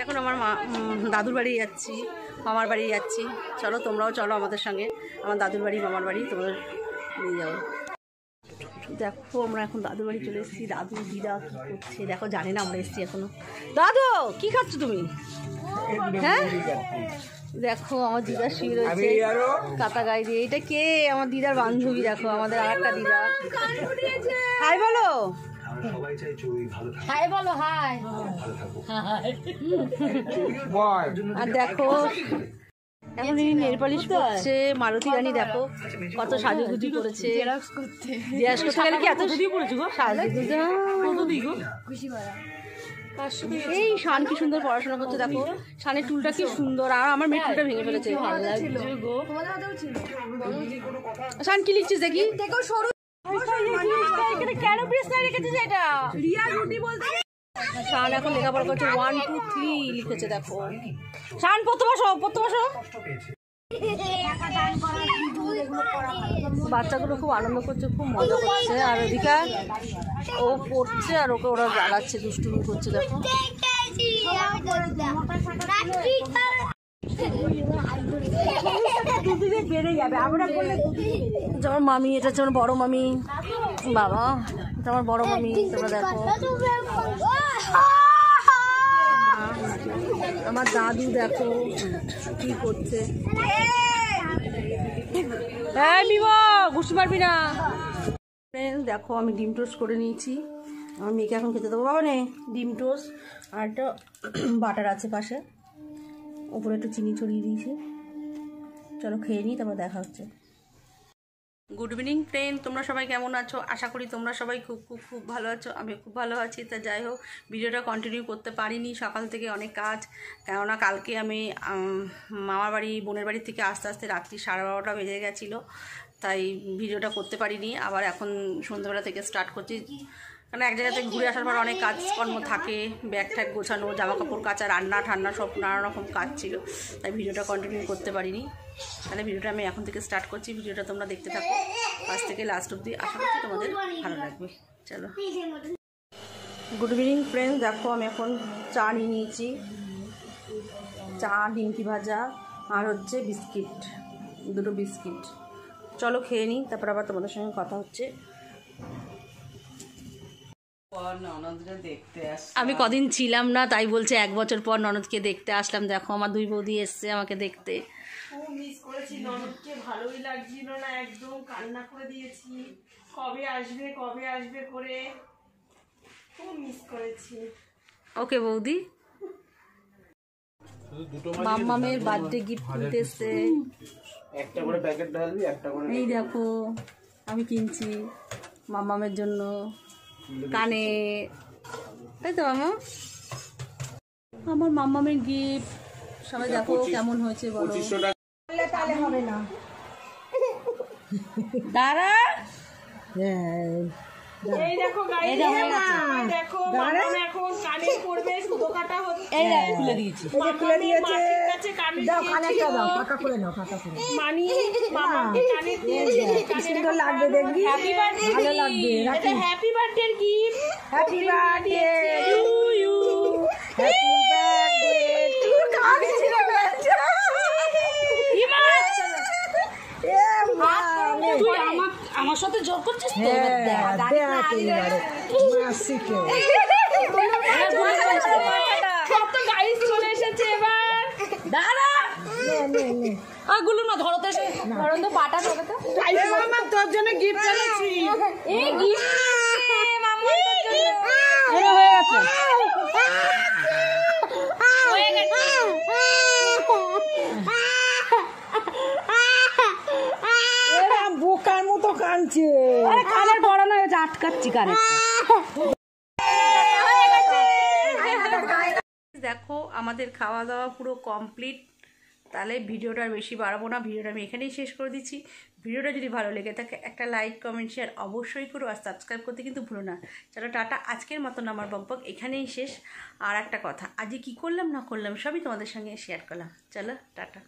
এখন আমার দাদুর বাড়ি যাচ্ছি, মামার বাড়ি যাচ্ছি। চলো তোমরাও চলো আমাদের সঙ্গে, আমার দাদুর বাড়ি মামার বাড়ি তোমাদের নিয়ে যাবো। দেখো আমরা এখন দাদুর বাড়ি চলে এসেছি। দাদু দিদা কী করছে দেখো, জানি না আমরা এসেছি এখনো। দাদু কি খাচ্ছ তুমি? হ্যাঁ দেখো আমার দিদা শুয়ে রয়েছে কাটা গায়ে দিয়ে। এটা কে? আমার দিদার বান্ধবী। দেখো আমাদের আর একটা দিদা। হাই বলো, হাই বলো, হাই। আর দেখো এখন ইনি নেল পালিশ করছে। মালতী রানী দেখো কত সাজুগুজি করেছে। জেরক্স করতে গেলে কি এত এই শান কি সুন্দর পড়াশোনা করছে। দেখো শানের চুলটা কি সুন্দর, আর আমার মেয়ের চুলটা ভেঙে ফেলেছে। শান কি লিখছিস দেখি? কেন প্রেসনারি রেখেছিস এটা? শান এখন লেখাপড়া করছে। 1 2 3 লিখেছে দেখো। শান পড়তে বসো, পড়তে বসো। বাচ্চাগুলো খুব আনন্দ করছে, খুব মজা করছে। আর ওদিকে ও পড়ছে আর ওকে ওরা জ্বালাচ্ছে, দুষ্টুমি করছে। দেখো আমার মামি, এটা হচ্ছে আমার বড় মামি। বাবা এটা আমার বড় মামি। তোমরা দেখো আমার দাদু দেখো কি করছে। বুঝতে পারবি না। দেখো আমি ডিম টোস্ট করে নিয়েছি। আমার মেয়েকে এখন খেতে দেবো। বাবা নে ডিম টোস্ট, আর একটা বাটার আছে পাশে, উপরে একটু চিনি ছড়িয়ে দিয়েছি। চলো খেয়ে নিই, তারপর দেখা হচ্ছে। গুড ইভিনিং ফ্রেন্ড, তোমরা সবাই কেমন আছো? আশা করি তোমরা সবাই খুব খুব খুব ভালো আছো। আমি খুব ভালো আছি। তা যাই হোক, ভিডিওটা কন্টিনিউ করতে পারিনি, সকাল থেকে অনেক কাজ। কেননা কালকে আমি মামার বাড়ি বোনের বাড়ি থেকে আস্তে আস্তে রাত্রি 12:30 বেজে গেছিলো, তাই ভিডিওটা করতে পারিনি। আবার এখন সন্ধ্যাবেলা থেকে স্টার্ট করছি, কারণ এক জায়গা থেকে ঘুরে আসার পর অনেক কাজকর্ম থাকে, ব্যাগ ট্যাগ গোছানো, জামা কাপড় কাচা, রান্না ঠান্না সব নানা রকম কাজ ছিল, তাই ভিডিওটা কন্টিনিউ করতে পারিনি। তাহলে ভিডিওটা আমি এখন থেকে স্টার্ট করছি। ভিডিওটা তোমরা দেখতে থাকো ফার্স্ট থেকে লাস্ট অবধি, আশা করছি তোমাদের ভালো লাগবে। চলো। গুড ইভিনিং ফ্রেন্ড, দেখো আমি এখন চা নিয়ে নিয়েছি। চা, ডিমকি ভাজা আর হচ্ছে বিস্কিট, 2টো বিস্কিট। চলো খেয়ে নিই, তারপর আবার তোমাদের সঙ্গে কথা হচ্ছে। আমি কদিন ছিলাম না, তাই বলছে 1 বছর পর ননদকে দেখতে আসলাম। দেখো আমার 2 বৌদি এসছে আমাকে দেখতে। খুব মিস করেছি ননদকে, ভালোই লাগছিল না একদম, কান্না করে দিয়েছি কবে আসবে কবে আসবে করে, খুব মিস করেছি। ওকে বৌদি, মাম্মামের বার্থডে গিফট কিনতে এসছে। একটা করে প্যাকেট ঢালবি, একটা করে। এই দেখো আমি কিনছি মাম্মামের জন্য কানে, তাই তো মামা? আমার মাম্মামের গিফট। সবাই দেখো কেমন হয়েছে বলো। তাহলে হবে না দাঁড়া, এই দেখো গাইস, দেখো মামা এখন কানে পড়বে, সুতো কাটা হচ্ছে। এই দেখো খুলে দিয়েছি, খুলে দিয়েছে। দাও কানেরটা দাও, পাকা করে নাও, পাকা করে মানি মামাকে কানে দিয়েছে। কি সুন্দর লাগবে দেখবি, হ্যাপি বার্থডে, ভালো লাগবে। এটা happy birthday gift. Happy birthday to you, happy birthday to কানে ছিল বাচ্চা। তুই আমার সাথে জোর করছিস তো? চলে এসেছে এবার। দাঁড়া গুলো না ধরো তো, ধরো তো পাটা ধরো তো। আমার তোর জন্য গিফট এনেছি। এই গিফট হয়ে গেছে, হয়ে গেছে। বোকার মতো কাঁদছে। কানের বড় না হয়েছে, আটকাচ্ছি কানে। দেখো আমাদের খাওয়া দাওয়া পুরো কমপ্লিট। তাহলে ভিডিওটা আর বেশি বাড়াবো না, ভিডিওটা আমি এখানেই শেষ করে দিচ্ছি। ভিডিওটা যদি ভালো লেগে থাকে একটা লাইক কমেন্ট শেয়ার অবশ্যই করো, আর সাবস্ক্রাইব করতে কিন্তু ভুলো না। চলো টাটা, আজকের মতন আমার বকবক এখানেই শেষ। আর একটা কথা, আজকে কী করলাম না করলাম সবই তোমাদের সঙ্গে শেয়ার করলাম। চলো টাটা।